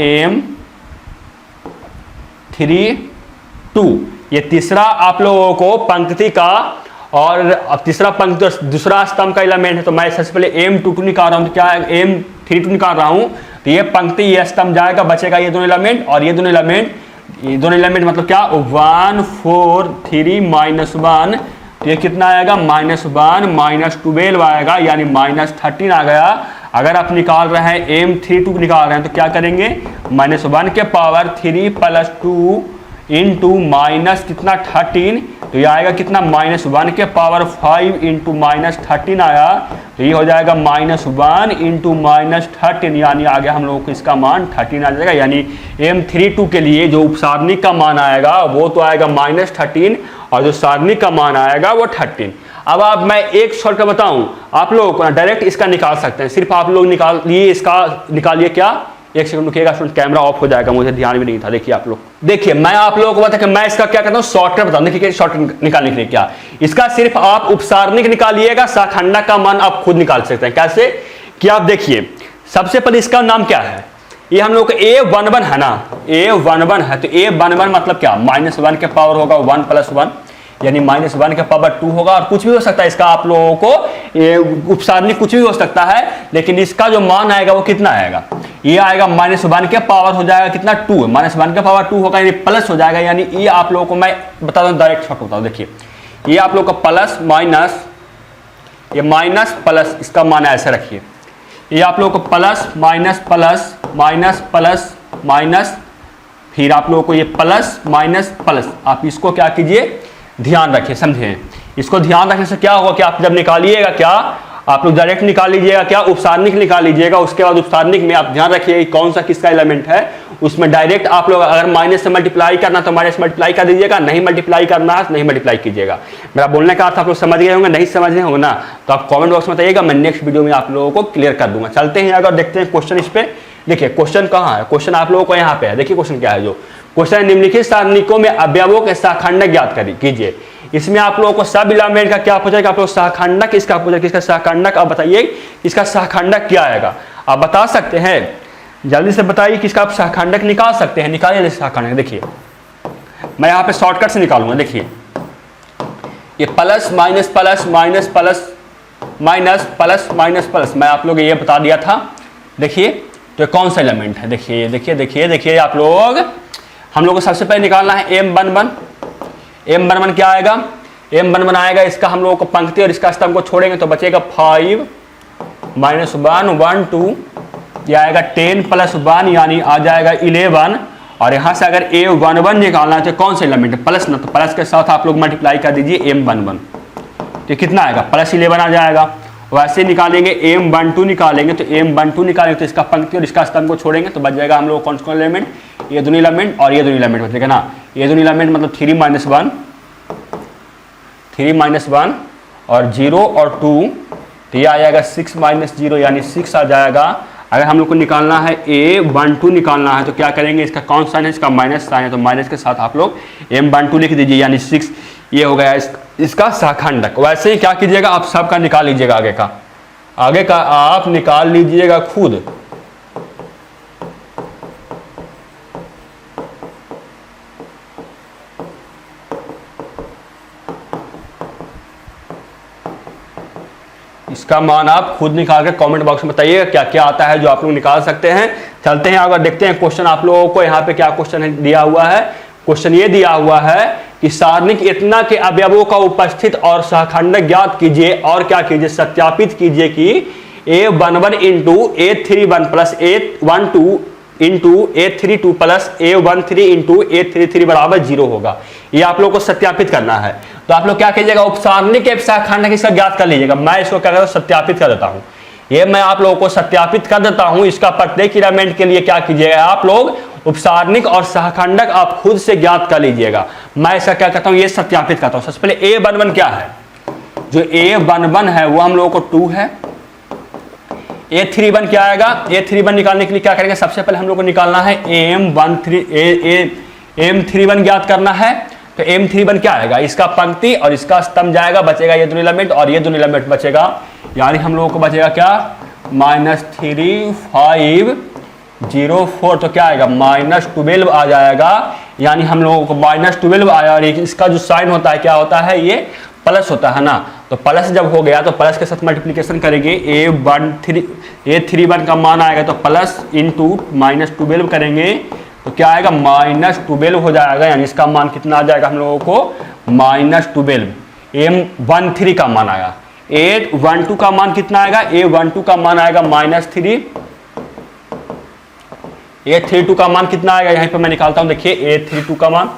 m32, ये तीसरा आप लोगों को पंक्ति का, और अब तीसरा पंक्ति दूसरा स्तंभ का एलिमेंट है, तो मैं सबसे पहले m22 निकाल रहा हूं, तो क्या है m32 निकाल रहा हूं, तो ये पंक्ति ये स्तंभ जाएगा, बचेगा ये दोनों एलिमेंट, और ये दोनों एलिमेंट मतलब क्या, 1 4 3 -1, तो ये कितना आएगा, -1 -12 आएगा, यानी -13 आ गया। अगर आप निकाल रहे हैं m32 निकाल रहे हैं तो क्या करेंगे, -1 के पावर 3 + 2 इंटू माइनस कितना 13, तो ये आएगा कितना -1 के पावर 5 इंटू -13 आया, तो ये हो जाएगा -1 इंटू -13, यानी आ गया हम लोगों को इसका मान 13 आ जाएगा। यानी M32 के लिए जो उपसारणिक का मान आएगा वो तो आएगा -13 और जो सारणिक का मान आएगा वो 13। अब आप मैं एक शॉर्टकट बताऊं, आप लोग डायरेक्ट इसका निकाल सकते हैं। सिर्फ आप लोग निकालिए, इसका निकालिए क्या, एक सेकंड रुकिएगा, कैमरा ऑफ हो जाएगा, मुझे ध्यान भी नहीं था। देखिए आप लोग, देखिए मैं आप लोगों को बता कि मैं इसका क्या करता हूँ, शॉर्टकट बताऊँ। देखिए शॉर्टकट निकालने के लिए क्या, इसका सिर्फ आप उपसारणिक निकालिएगा, शाखंडक का मान आप खुद निकाल सकते हैं। कैसे कि आप देखिए, सबसे पहले इसका नाम क्या है, ये हम लोग A11 है ना, A11 है, तो A11 मतलब क्या, -1 के पावर होगा 1 + 1, यानी -1 के पावर 2 होगा। और कुछ भी हो सकता है इसका, आप लोगों को उपसारणिक कुछ भी हो सकता है, लेकिन इसका जो मान आएगा वो कितना आएगा, ये आएगा -1 के पावर हो जाएगा कितना 2, -1 के पावर 2 होगा, यानी प्लस हो जाएगा। यानी ये आप लोगों को मैं बता दूं, डायरेक्ट शॉर्ट बताऊं। देखिए ये आप लोग का प्लस माइनस, ये माइनस प्लस, इसका मान ऐसे रखिए, ये आप लोग को plus minus plus minus plus minus, फिर आप लोगों को ये प्लस माइनस प्लस, आप इसको क्या कीजिए, ध्यान रखिए, समझे। इसको ध्यान रखने से क्या होगा कि आप जब निकालिएगा क्या, आप लोग डायरेक्ट निकाल लीजिएगा क्या, उपसारणिक निकाल लीजिएगा। उसके बाद उपसारणिक में आप ध्यान रखिए कौन सा किसका एलिमेंट है, उसमें डायरेक्ट आप लोग अगर माइनस से मल्टीप्लाई करना तो माइनस मल्टीप्लाई कर दीजिएगा, नहीं मल्टीप्लाई करना है नहीं मल्टीप्लाई कीजिएगा। मेरा बोलने का अर्थ आप लोग समझ गए होंगे, नहीं समझ रहे होंगे ना, तो आप कमेंट बॉक्स में बताइएगा, मैं नेक्स्ट वीडियो में आप लोगों को क्लियर कर दूंगा। चलते हैं अगर देखते हैं क्वेश्चन इस पे। देखिए क्वेश्चन कहाँ है, क्वेश्चन आप लोगों को यहाँ पे है। देखिए क्वेश्चन क्या है, जो क्वेश्चन निम्नलिखित सारणिकों में अवयवों के शाखंडक ज्ञात कीजिए। इसमें आप लोगों को सब एलिमेंट का क्या पूछेगा, आप लोग शाखंडक इसका पूछेगा, इसका शाखंडक। अब बताइए इसका शाखंडक क्या आएगा, आप बता सकते हैं, जल्दी से बताइए किसका आप शाखंडक निकाल सकते हैं, निकालिए शाखंडक। देखिए मैं यहाँ पे शॉर्टकट से निकालूंगा। देखिए ये plus minus plus minus plus minus plus minus plus, मैं आप लोग ये बता दिया था। देखिए तो कौन सा एलिमेंट है, देखिए देखिए देखिए देखिए आप लोग, हम लोग को सबसे पहले निकालना है M11। M11 क्या आएगा, M11 आएगा, इसका हम लोगों को पंक्ति और इसका स्तंभ को छोड़ेंगे तो बचेगा 5 - 1 1 2, यह आएगा 10 + 1 यानी आ जाएगा 11। और यहाँ से अगर A11 निकालना है तो कौन सा एलिमेंट है, प्लस ना, तो प्लस के साथ आप लोग मल्टीप्लाई कर दीजिए M11, तो कितना आएगा +11 आ जाएगा। वैसे निकालेंगे M12 निकालेंगे, तो M12 निकालेंगे तो इसका पंक्ति और इसका स्तंभ को छोड़ेंगे तो बच जाएगा हम लोग कौन कौन एलिमेंट, ये दोनों एलिमेंट और ये दोनों एलिमेंट बचेगा ना। ये दोनों एलिमेंट मतलब 3 - 1 और 0 और 2, तो ये आ जाएगा 6 - 0 यानी 6 आ जाएगा। अगर हम लोग को निकालना है A12 निकालना है तो क्या करेंगे, इसका कौन साइन है, इसका माइनस साइन है, तो माइनस के साथ आप लोग M12 लिख दीजिए यानी 6, ये हो गया इसका शाखंडक। वैसे ही क्या कीजिएगा, आप सबका निकाल लीजिएगा, आगे का आप निकाल लीजिएगा खुद। इसका मान आप खुद निकाल के कमेंट बॉक्स में बताइएगा क्या क्या आता है जो आप लोग निकाल सकते हैं। चलते हैं अगर देखते हैं क्वेश्चन आप लोगों को यहाँ पे क्या क्वेश्चन दिया हुआ है। क्वेश्चन ये दिया हुआ है कि सारणिक इतना के अवयवों का उपस्थित और शाखंडक ज्ञात कीजिए और क्या कीजिए, सत्यापित कीजिए कि A11 into A31 plus A12 into A32 plus A13 into A33 बराबर 0 होगा। ये आप लोग को सत्यापित करना है। तो आप लोग क्या कीजिएगा, उपसारणिक शाखंडक इसका ज्ञात कर लीजिएगा। मैं इसको क्या करता हूँ, सत्यापित कर देता हूँ। ये मैं आप लोगों को सत्यापित कर देता हूँ। इसका प्रत्येक एलिमेंट के लिए क्या कीजिएगा, आप लोग उपसारणिक और शाखंडक आप खुद से ज्ञात कर लीजिएगा। मैं इसका क्या करता हूँ, ये सत्यापित करता हूँ। सबसे पहले A11 क्या है, जो A11 है वो हम लोगों को 2 है। A31 क्या आएगा, A31 निकालने के लिए क्या करेंगे, सबसे पहले हम लोग को निकालना है M31 ज्ञात करना है। तो M31 क्या आएगा, इसका पंक्ति और इसका स्तंभ जाएगा, बचेगा ये दोनों एलिमेंट और ये दोनों एलिमेंट बचेगा, यानी हम लोगों को बचेगा क्या -3504, तो क्या आएगा -12 आ जाएगा। यानी हम लोगों को -12 आया और इसका जो साइन होता है क्या होता है, ये प्लस होता है ना। तो प्लस जब हो गया तो प्लस के साथ मल्टीप्लिकेशन करेंगे, A31 का मान आएगा तो प्लस इंटू -12 करेंगे तो क्या आएगा -12 हो जाएगा। यानी इसका मान कितना आ जाएगा हम लोगों को -12। M13 का मान आएगा, A12 का मान कितना आएगा, A12 का मान आएगा -3, A32 का मान कितना आएगा, यहीं पे मैं निकालता हूं। देखिए A32 का मान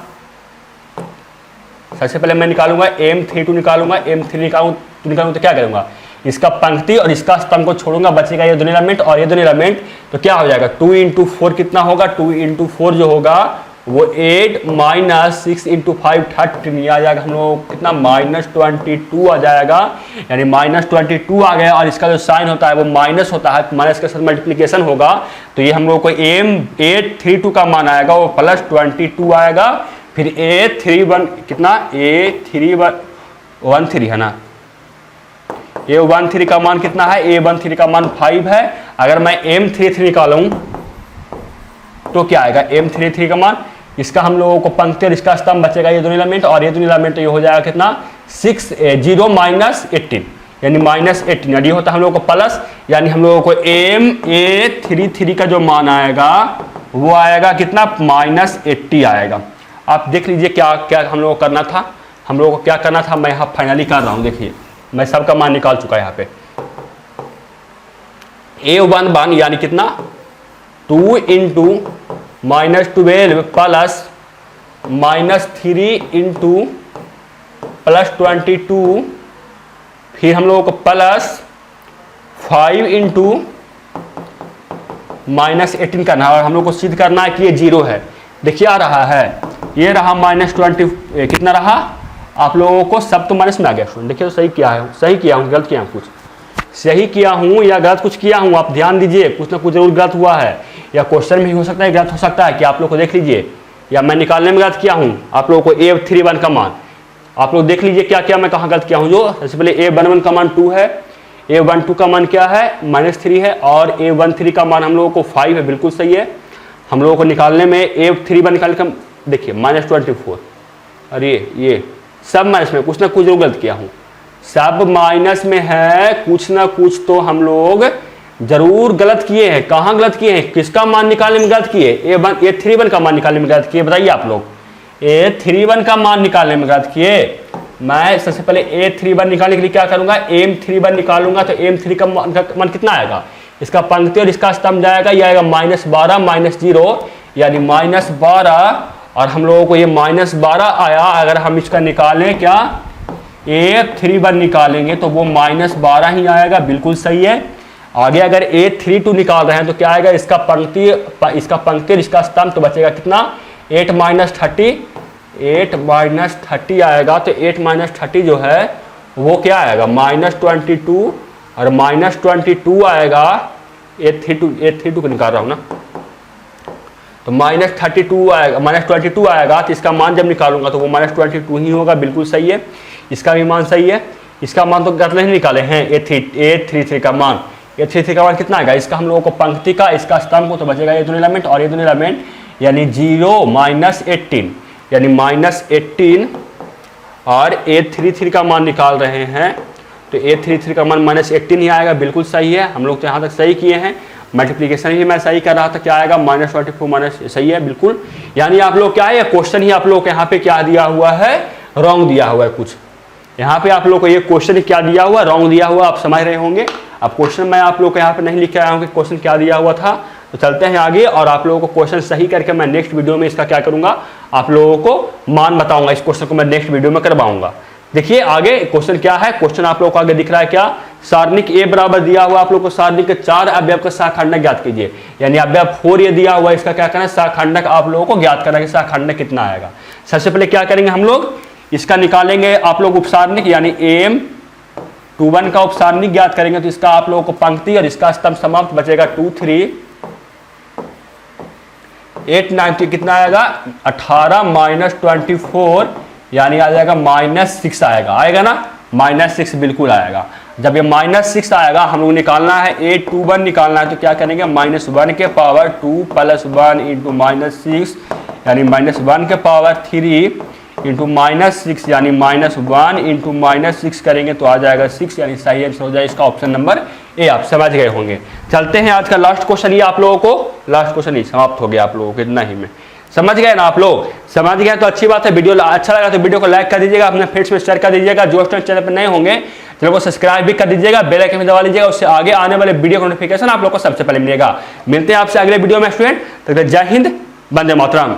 सबसे पहले मैं निकालूंगा m32 निकालूंगा, m3 निकालूंगा तो क्या करूंगा, इसका पंक्ति और इसका स्तंभ को छोड़ूंगा, बचेगा ये दोनों एलिमेंट और ये दोनों एलिमेंट, तो क्या हो जाएगा 2 इंटू 4 कितना होगा, 2 इंटू 4 जो होगा वो 8 माइनस 6 इंटू 5 13, ये आ जाएगा हम लोग कितना -22 आ जाएगा, यानी -22 आ गया। और इसका जो साइन होता है वो माइनस होता है, माइनस के साथ मल्टीप्लिकेशन होगा, तो ये हम लोग को A32 का मान आएगा वो +22 आएगा। फिर A31 कितना, A313 है ना, A13 का मान कितना है, A13 का मान 5 है। अगर मैं M33 निकालूं तो क्या आएगा, M33 का मान, इसका हम लोगों को पंक्ति और इसका स्तंभ बचेगा ये दोनों एलिमेंट, और ये दोनों एलिमेंट तो ये हो जाएगा कितना 0 माइनस 18 यानी -18, यानी होता है हम लोगों को प्लस, यानी हम लोगों को A33 का जो मान आएगा वो आएगा कितना -80 आएगा। आप देख लीजिए क्या क्या हम लोगों को करना था, हम लोगों को क्या करना था, मैं यहाँ फाइनली कर रहा हूँ। देखिए मैं सबका मान निकाल चुका है यहाँ पे, A11 यानी कितना 2 इंटू -12 प्लस -3 इंटू +22, फिर हम लोगों को +5 इंटू -18 करना है, और हम लोग को सिद्ध करना है कि ये 0 है। देखिए आ रहा है, ये रहा -20 कितना रहा, आप लोगों को सब तो माइनस में आ गया। देखिए तो सही किया है, सही किया हूँ, गलत किया हूँ, कुछ सही किया हूँ या गलत कुछ किया हूँ, आप ध्यान दीजिए, कुछ ना कुछ जरूर गलत हुआ है, या क्वेश्चन में हो सकता है गलत हो सकता है कि आप लोग को देख लीजिए, या मैं निकालने में गलत किया हूँ। आप लोगों को A31 का मान आप लोग देख लीजिए क्या क्या मैं कहाँ गलत किया हूँ। जो सबसे पहले A11 का मान 2 है, A12 का मान क्या है -3 है, और A13 का मान हम लोगों को 5 है, बिल्कुल सही है। हम लोगों को निकालने में A31 निकाल कर देखिए -24, अरे ये सब माइनस में, कुछ ना कुछ जरूर गलत किया हूँ, सब माइनस में है, कुछ ना कुछ तो हम लोग जरूर गलत किए हैं। कहाँ गलत किए हैं, किसका मान निकालने में गलत किए, A31 का मान निकालने में गलत किए, बताइए आप लोग। A31 का मान निकालने में गलत किए। मैं सबसे पहले A31 निकालने के लिए क्या करूंगा, M31 निकालूंगा, तो M3 का मान कितना आएगा, इसका पंक्ति और इसका स्तंभ जाएगा, ये आएगा -12 -0 यानी -12, और हम लोगों को ये -12 आया। अगर हम इसका निकालें क्या A31 निकालेंगे तो वो -12 ही आएगा, बिल्कुल सही है। आगे अगर A32 निकाल रहे हैं तो क्या आएगा, इसका पंक्ति और इसका स्तंभ, तो बचेगा कितना 8 -30 आएगा। तो 8 - 30 जो है वो क्या आएगा -22, और -22 आएगा, A32 को निकाल रहा हूँ ना, तो -32 आएगा, -22 आएगा, तो इसका मान जब निकालूंगा तो वो -22 ही होगा, बिल्कुल सही है। इसका भी मान सही है, इसका मान तो गलत नहीं निकाले हैं। A33 का मान, A33 का मान कितना आएगा, इसका हम लोगों को पंक्ति का, इसका स्तंभ को, तो बचेगा ये दोनों एलिमेंट और ये दोनों एलिमेंट, यानी 0 -18 यानी -18, और A33 का मान निकाल रहे हैं तो A33 का मान -18 ही आएगा, बिल्कुल सही है। हम लोग तो यहाँ तक सही किए हैं, मल्टीप्लिकेशन ही मैं सही कर रहा था, क्या आएगा -24 सही है बिल्कुल। यानी आप लोग क्या है, क्वेश्चन ही आप लोग के यहाँ पे क्या दिया हुआ है, रॉन्ग दिया हुआ है कुछ। यहाँ पे आप लोग को ये क्वेश्चन क्या दिया हुआ, रॉन्ग दिया हुआ, आप समझ रहे होंगे। अब क्वेश्चन मैं आप लोग को यहाँ पे नहीं लिख के आया हूँ कि क्वेश्चन क्या दिया हुआ था, तो चलते हैं आगे, और आप लोगों को क्वेश्चन सही करके मैं नेक्स्ट वीडियो में इसका क्या करूँगा, आप लोगों को मान बताऊँगा। इस क्वेश्चन को मैं नेक्स्ट वीडियो में करवाऊँगा। देखिए आगे क्वेश्चन क्या है, क्वेश्चन आप लोगों को आगे दिख रहा है क्या, सारणिक ए बराबर दिया हुआ, आप लोग को सारणिक के 4 अवयव का शाखंडक ज्ञात कीजिए, यानी अवयव 4 ये दिया हुआ है, इसका क्या करना है, शाखंडक आप लोगों को ज्ञात करना है, शाखंडक कितना आएगा। सबसे पहले क्या करेंगे हम लोग, इसका निकालेंगे आप लोग उपसारणिक, यानी M21 का उपसारणिक ज्ञात करेंगे, तो इसका आप लोगों को पंक्ति और इसका स्तंभ समाप्त, बचेगा 2 3 8 9 कितना आएगा 18 -24 यानी आ जाएगा -6 आएगा ना, -6 बिल्कुल आएगा। जब ये -6 आएगा हम लोग निकालना है A21 निकालना है, तो क्या करेंगे -1 के पावर 2 + 1 इंटू -6 यानी -1 के पावर 3 इंटू -6 यानी -1 इंटू -6 करेंगे तो आ जाएगा 6, यानी सही आंसर हो जाएगा इसका ऑप्शन नंबर ए। आप समझ गए होंगे। चलते हैं आज का लास्ट क्वेश्चन, ये आप लोगों को लास्ट क्वेश्चन ही समाप्त हो गया आप लोगों को, इतना ही में समझ गए ना आप लोग। समझ गए तो अच्छी बात है। वीडियो अच्छा लगा तो वीडियो को लाइक कर दीजिएगा, अपने फ्रेंड्स में शेयर कर दीजिएगा। जो चैनल पर नए होंगे चैनल को सब्सक्राइब भी कर दीजिएगा, बेल आइकन भी दबा लीजिएगा, उससे आगे आने वाले वीडियो का नोटिफिकेशन आप लोग को सबसे पहले मिलेगा। मिलते हैं आपसे अगले वीडियो में स्टूडेंट, तब तक जय हिंद, वंदे मातरम।